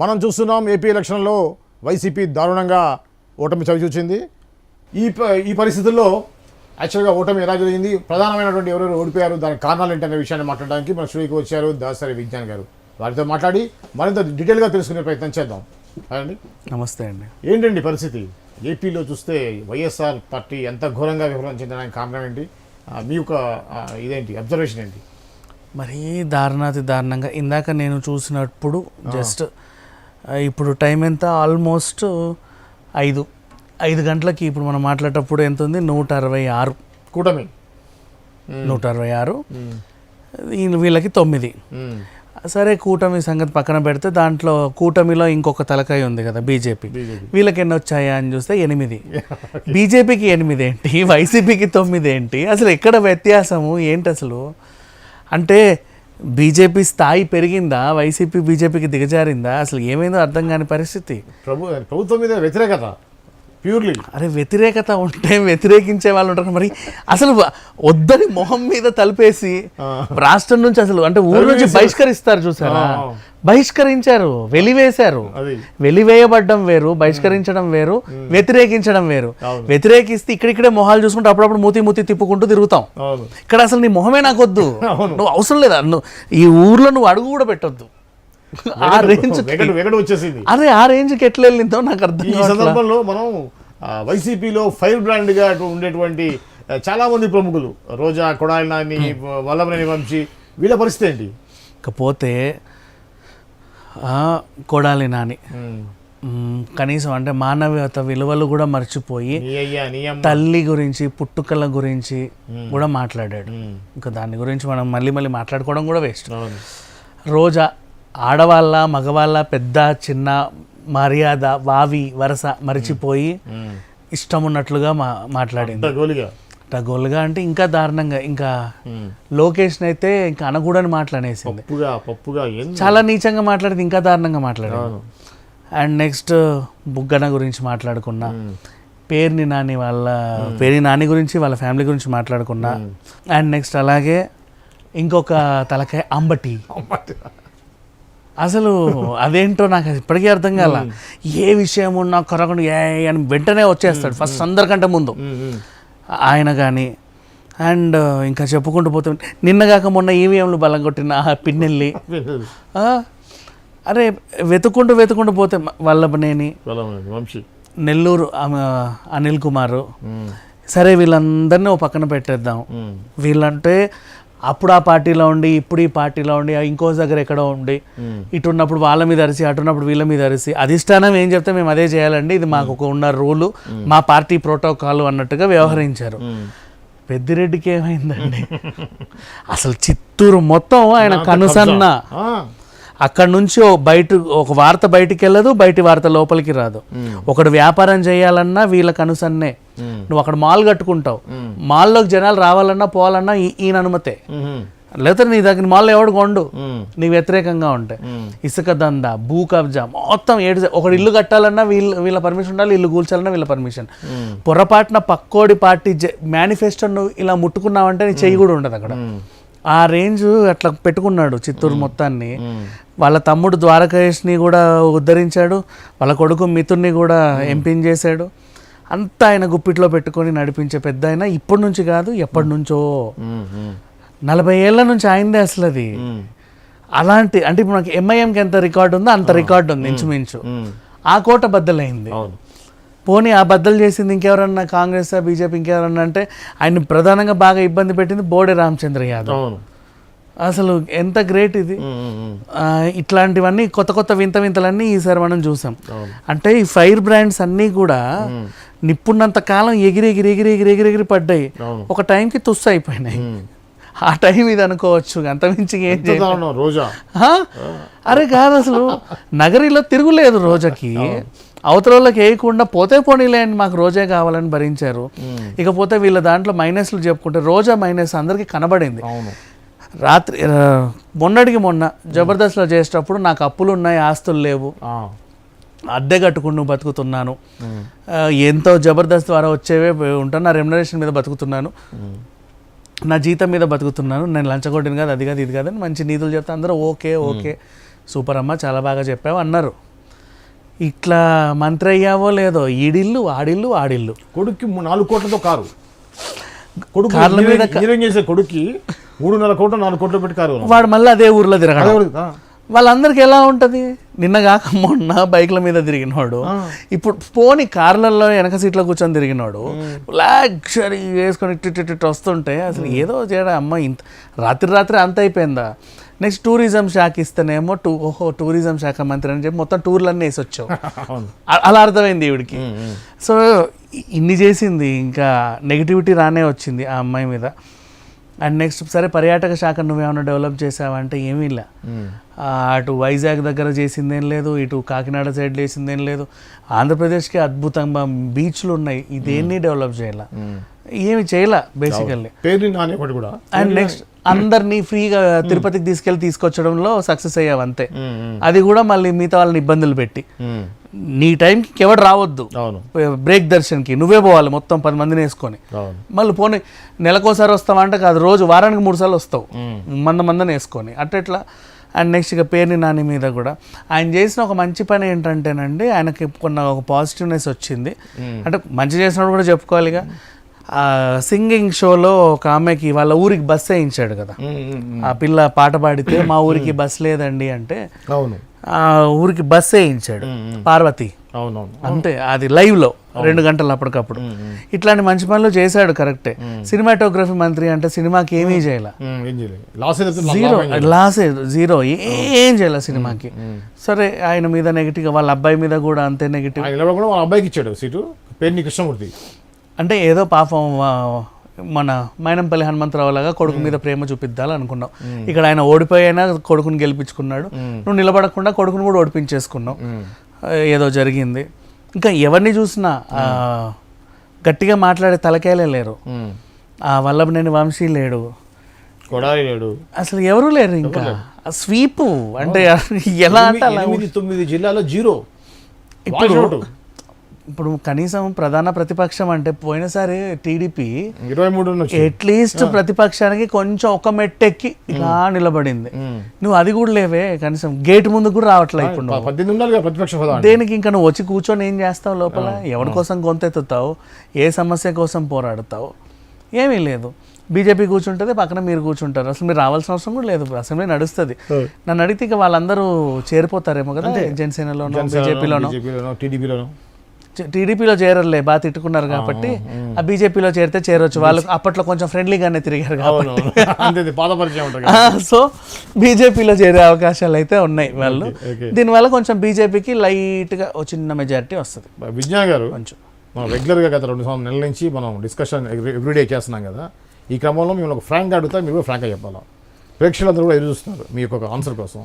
మనం చూస్తున్నాం ఏపీ ఎలక్షన్లో వైసీపీ దారుణంగా ఓటమి చవిచూచింది. ఈ పరిస్థితుల్లో యాక్చువల్గా ఓటమి ఎలా జరిగింది, ప్రధానమైనటువంటి ఎవరెవరు ఓడిపోయారు, దానికి కారణాలు ఏంటనే విషయాన్ని మాట్లాడడానికి మన స్టూడియోకి వచ్చారు దాసరి విజ్ఞాన్ గారు. వారితో మాట్లాడి మరింత డీటెయిల్గా తెలుసుకునే ప్రయత్నం చేద్దాం. అండి, నమస్తే అండి. ఏంటండి పరిస్థితి ఏపీలో చూస్తే వైఎస్ఆర్ పార్టీ ఎంత ఘోరంగా విఫలం చెందడానికి కారణం ఏంటి, మీ యొక్క ఇదేంటి అబ్జర్వేషన్ ఏంటి? మరీ దారుణాతి దారుణంగా ఇందాక నేను చూసినప్పుడు జస్ట్ ఇప్పుడు టైం ఎంత, ఆల్మోస్ట్ 5 గంటలకి ఇప్పుడు మనం మాట్లాడేటప్పుడు ఎంత ఉంది, 166 కూటమి 166, వీళ్ళకి 9. సరే కూటమి సంగతి పక్కన పెడితే దాంట్లో కూటమిలో ఇంకొక తలకాయ ఉంది కదా బీజేపీ, వీళ్ళకి ఎన్ని వచ్చాయా అని చూస్తే 8. బీజేపీకి 8 ఏంటి, వైసీపీకి 9 ఏంటి, అసలు ఎక్కడ వ్యత్యాసము ఏంటి అసలు? అంటే బీజేపీ స్థాయి పెరిగిందా, వైసీపీ బీజేపీకి దిగజారిందా, అసలు ఏమైందో అర్థం కాని పరిస్థితి. ప్రభుత్వం మీద వ్యతిరేకత ప్యూర్లీ. అరే వ్యతిరేకత ఉంటే వ్యతిరేకించే వాళ్ళు ఉంటారు, మరి అసలు వద్దని మొహం మీద తలిపేసి రాష్ట్రం నుంచి అసలు అంటే ఊరు నుంచి బహిష్కరిస్తారు చూసారా, బహిష్కరించారు, వెలివేశారు. వెలివేయబడ్డం వేరు, బహిష్కరించడం వేరు, వ్యతిరేకించడం వేరు. వ్యతిరేకిస్తే ఇక్కడిక్కడే మొహాలు చూసుకుంటూ అప్పుడప్పుడు మూతి తిప్పుకుంటూ తిరుగుతాం. ఇక్కడ అసలు నీ మొహమే నాకు వద్దు, నువ్వు అవసరం లేదా, నువ్వు ఈ ఊర్లో నువ్వు అడుగు కూడా పెట్టొద్దు. ఆ రేంజ్ వచ్చేసింది. అదే ఆ రేంజ్కి ఎట్లా వెళ్ళిందో నాకు అర్థం. ఈ సందర్భంలో మనం వైసీపీలో ఫైర్ బ్రాండ్ గా ఉండేటువంటి చాలా మంది ప్రముఖులు, రోజా, కొడాలి నాని, వల్లభనేని వంశీ, వీళ్ళ పరిస్థితి ఏంటి? ఇకపోతే కొడాలి నాని కనీసం అంటే మానవీయత విలువలు కూడా మర్చిపోయి తల్లి గురించి, పుట్టుకల గురించి కూడా మాట్లాడాడు. ఇంకా దాని గురించి మనం మళ్ళీ మాట్లాడుకోవడం కూడా వేస్ట్. రోజా ఆడవాళ్ళ మగవాళ్ళ పెద్ద చిన్న మర్యాద వావి వరస మరిచిపోయి ఇష్టం ఉన్నట్లుగా మాట్లాడింది. గోలుగా అంటే ఇంకా దారుణంగా, ఇంకా లోకేష్ అయితే ఇంకా అనకూడని మాట్లాడేసింది, చాలా నీచంగా మాట్లాడింది, ఇంకా దారుణంగా మాట్లాడారు. అండ్ నెక్స్ట్ బుగ్గన గురించి మాట్లాడుకున్నా, పేర్ని నాని గురించి వాళ్ళ ఫ్యామిలీ గురించి మాట్లాడుకున్నా. అండ్ నెక్స్ట్ అలాగే ఇంకొక తలకాయ అంబటి. అసలు అదేంటో నాకు ఇప్పటికీ అర్థం కాల. ఏ విషయం ఉన్నా కొరకుండా అని వెంటనే వచ్చేస్తాడు ఫస్ట్ అందరికంటే ముందు ఆయన కానీ. అండ్ ఇంకా చెప్పుకుంటూ పోతే నిన్నగాక మొన్న ఈవీఎంలు బలం కొట్టిన పిన్నెల్లి. అరే వెతుకుంటూ పోతే వల్లభనేని, నెల్లూరు అనిల్ కుమార్. సరే వీళ్ళందరినీ ఓ పక్కన పెట్టేద్దాం. వీళ్ళంటే అప్పుడు ఆ పార్టీలో ఉండి ఇప్పుడు ఈ పార్టీలో ఉండి ఇంకో దగ్గర ఎక్కడో ఉండి ఇటు ఉన్నప్పుడు వాళ్ళ మీద అరిసి అటున్నప్పుడు వీళ్ళ మీద అరిసి అధిష్టానం ఏం చెప్తే మేము అదే చేయాలండి, ఇది మాకు ఉన్న రూలు, మా పార్టీ ప్రోటోకాల్ అన్నట్టుగా వ్యవహరించారు. పెద్దిరెడ్డికి ఏమైందండి అసలు చిత్తూరు మొత్తం ఆయన కనుసన్న. అక్కడ నుంచి ఒక వార్త బయటికి వెళ్ళదు, బయటి వార్త లోపలికి రాదు. ఒకడు వ్యాపారం చేయాలన్నా వీళ్ళ కనుసన్నే. నువ్వు అక్కడ మాల్ కట్టుకుంటావు, మాల్లోకి జనాలు రావాలన్నా పోవాలన్నా ఈయన అనుమతే, లేకపోతే నీ దగ్గర మాల్లో ఎవడు కొండు నీ వ్యతిరేకంగా ఉంటే. ఇసుక దందా, భూ కబ్జా మొత్తం ఒకడు ఇల్లు కట్టాలన్నా వీళ్ళ పర్మిషన్ ఉండాలి, ఇల్లు కూల్చాలన్నా వీళ్ళ పర్మిషన్. పొరపాటున పక్కోడి పార్టీ మేనిఫెస్టో నువ్వు ఇలా ముట్టుకున్నావంటే నీ చెయ్యి కూడా ఉండదు అక్కడ. ఆ రేంజ్ అట్లా పెట్టుకున్నాడు చిత్తూరు మొత్తాన్ని. వాళ్ళ తమ్ముడు ద్వారకేష్ని కూడా ఉద్ధరించాడు, వాళ్ళ కొడుకు మిథున్ని కూడా ఎంపిన్ చేశాడు. అంతా ఆయన గుప్పిట్లో పెట్టుకొని నడిపించే పెద్ద ఆయన. ఇప్పటి నుంచి కాదు, ఎప్పటి నుంచో 40 ఏళ్ల నుంచి ఆయనదే అసలు అది. అలాంటి అంటే ఇప్పుడు నాకు ఎంఐఎంకి ఎంత రికార్డు ఉందో అంత రికార్డు ఉంది ఇంచుమించు. ఆ కోట బద్దలైంది. పోనీ ఆ బద్దలు చేసింది ఇంకెవరన్నా కాంగ్రెస్ బీజేపీ ఇంకెవరన్నా అంటే ఆయన ప్రధానంగా బాగా ఇబ్బంది పెట్టింది బోడే రామచంద్ర యాదవ్. అసలు ఎంత గ్రేట్ ఇది. ఇట్లాంటివన్నీ కొత్త వింతలన్నీ ఈసారి మనం చూసాం. అంటే ఈ ఫైర్ బ్రాండ్స్ అన్నీ కూడా నిప్పున్నంత కాలం ఎగిరి పడ్డాయి, ఒక టైంకి తుస్సు అయిపోయినాయి. ఆ టైం ఇది అనుకోవచ్చు, అంతమించి ఏం చేయాలి. రోజా అరే కాదు, అసలు నగరిలో తిరుగులేదు రోజాకి. అవతలకి వేయకుండా పోతే పోనీలే అని మాకు రోజే కావాలని భరించారు. ఇకపోతే వీళ్ళ దాంట్లో మైనస్లు చెప్పుకుంటే రోజా మైనస్ అందరికీ కనబడింది. రాత్రి మొన్న జబర్దస్త్లో చేసేటప్పుడు నాకు అప్పులు ఉన్నాయి, ఆస్తులు లేవు, అద్దె కట్టుకుని బతుకుతున్నాను, ఎంతో జబర్దస్త్ ద్వారా వచ్చేవే ఉంటాను, నా రెమ్యునరేషన్ మీద బతుకుతున్నాను, నా జీతం మీద బతుకుతున్నాను, నేను లంచగొట్టిన కాదు, అది కాదు ఇది కాదని మంచి నీతులు చెప్తే అందరూ ఓకే సూపర్ అమ్మ చాలా బాగా చెప్పావు అన్నారు. ఇట్లా మంత్రి అయ్యావో లేదో ఈడిల్లు ఆడిల్లు ఆడిల్లు. కొడుక్కి 4 కోట్లతో కారు, కొడుకు కార్ల మీద ఇంజనీరింగ్ చేసే కొడుక్కి 3.5 కోట్లు 4 కోట్లు పెట్టి కారు. వాడు మళ్ళీ అదే ఊర్లో తిరగడం. ఆ. వాళ్ళందరికీ ఎలా ఉంటుంది? నిన్న కాక మొన్న బైక్ల మీద తిరిగినోడు ఇప్పుడు పోని కార్లలో వెనక సీట్లో కూర్చొని తిరిగినోడు లగ్జరీ వేసుకొని ఇట్టు వస్తుంటే అసలు ఏదో చేయడం అమ్మ ఇంత రాత్రి అంత అయిపోయిందా? నెక్స్ట్ టూరిజం శాఖ ఇస్తేనేమో టూరిజం శాఖ మంత్రి అని చెప్పి మొత్తం టూర్లన్నీ వేసి వచ్చావు. అలా అర్థమైంది ఈవిడికి. సో ఇన్ని చేసింది, ఇంకా నెగిటివిటీ రానే వచ్చింది ఆ అమ్మాయి మీద. అండ్ నెక్స్ట్ సరే పర్యాటక శాఖ నువ్వేమైనా డెవలప్ చేసావంటే ఏమీ లే. అటు వైజాగ్ దగ్గర చేసిందేం లేదు, ఇటు కాకినాడ సైడ్ చేసిందేం లేదు. ఆంధ్రప్రదేశ్కి అద్భుతంగా బీచ్లు ఉన్నాయి, ఇదేన్ని డెవలప్ చేయాల, ఏమి చేయాల బేసికల్లీ. అండ్ నెక్స్ట్ అందరినీ ఫ్రీగా తిరుపతికి తీసుకొచ్చడంలో సక్సెస్ అయ్యావు అంతే. అది కూడా మళ్ళీ మిగతా వాళ్ళని ఇబ్బందులు పెట్టి నీ టైంకి ఎవడు రావద్దు, బ్రేక్ దర్శన్కి నువ్వే పోవాలి మొత్తం 10 మందిని వేసుకొని. మళ్ళీ పోనీ నెలకోసారి వస్తావంటే కాదు, రోజు వారానికి 3 సార్లు వస్తావు మందిని వేసుకొని అట్లా. అండ్ నెక్స్ట్ ఇక పేర్ని నాని మీద కూడా ఆయన చేసిన ఒక మంచి పని ఏంటంటేనండి, ఆయనకి ఒక పాజిటివ్నెస్ వచ్చింది. అంటే మంచి చేసినప్పుడు కూడా చెప్పుకోవాలిగా. సింగింగ్ షోలో ఒక ఆమెకి వాళ్ళ ఊరికి బస్ వేయించాడు కదా, ఆ పిల్ల పాట పాడితే మా ఊరికి బస్ లేదండి అంటే ఆ ఊరికి బస్ వేయించాడు పార్వతి. అంతే, అది లైవ్ లో 2 గంటలు అప్పటికప్పుడు. ఇట్లాంటి మంచి పనులు చేశాడు, కరెక్టే. సినిమాటోగ్రఫీ మంత్రి అంటే సినిమాకి ఏమీ చేయాల, జీరో ఏం చేయాల సినిమాకి. సరే ఆయన మీద నెగిటివ్, వాళ్ళ అబ్బాయి మీద కూడా అంతే నెగిటివ్. అబ్బాయికి ఇచ్చాడు సీటు, పేర్ని కృష్ణమూర్తి. అంటే ఏదో పాపం మన మైనంపల్లి హనుమంతరావు లాగా కొడుకు మీద ప్రేమ చూపిద్దాలనుకున్నావు. ఇక్కడ ఆయన ఓడిపోయినా కొడుకుని గెలిపించుకున్నాడు, నువ్వు నిలబడకుండా కొడుకుని కూడా ఓడిపించేసుకున్నావు. ఏదో జరిగింది. ఇంకా ఎవరిని చూసినా గట్టిగా మాట్లాడే తలకాయలే లేరు. వల్లభనేని వంశీ లేడు, అసలు ఎవరు లేరు. ఇంకా స్వీపు అంటే ఎలా అంటే 9 జిల్లాలో జీరో. ఇప్పుడు కనీసం ప్రధాన ప్రతిపక్షం అంటే పోయినసారి టీడీపీ 23 అట్లీస్ట్ ప్రతిపక్షానికి కొంచెం ఒక మెట్టెక్కి ఇలా నిలబడింది. నువ్వు అది కూడా లేవే, కనీసం గేట్ ముందు కూడా రావట్లేదు. ఇప్పుడు దేనికి ఇంకా నువ్వు వచ్చి కూర్చొని ఏం చేస్తావు లోపల? ఎవరి కోసం గొంతెత్తుతావు? ఏ సమస్య కోసం పోరాడతావు? ఏమీ లేదు. బీజేపీ కూర్చుంటుంది, పక్కన మీరు కూర్చుంటారు. అసలు మీరు రావాల్సిన అవసరం కూడా లేదు, అసెంబ్లీ నడుస్తుంది. నన్ను అడిగితే ఇక వాళ్ళందరూ చేరిపోతారేమో కదా, జనసేనలోనో బీజేపీలోనో. టీడీపీలో చేరలే, బాగా తిట్టుకున్నారు కాబట్టి ఆ బీజేపీలో చేరితే చేరొచ్చు. వాళ్ళు అప్పట్లో కొంచెం ఫ్రెండ్లీగానే తిరిగారు కాబట్టి. సో బీజేపీలో చేరే అవకాశాలు అయితే ఉన్నాయి వాళ్ళు. దీనివల్ల కొంచెం బీజేపీకి లైట్గా ఒక చిన్న మెజారిటీ వస్తుంది. విజ్ఞాన్ గారు, కొంచెం మనం రెగ్యులర్గా గత 2 నెలల నుంచి మనం డిస్కషన్ ఎవ్రీడే చేస్తున్నాం కదా, ఈ క్రమంలో మేము ఒక ఫ్రాంక్గా అడుగుతా, మీరు కూడా ఫ్రాంక్గా చెప్పాలా. ప్రేక్షకులందరూ కూడా ఎదురు చూస్తున్నారు మీ యొక్క ఆన్సర్ కోసం.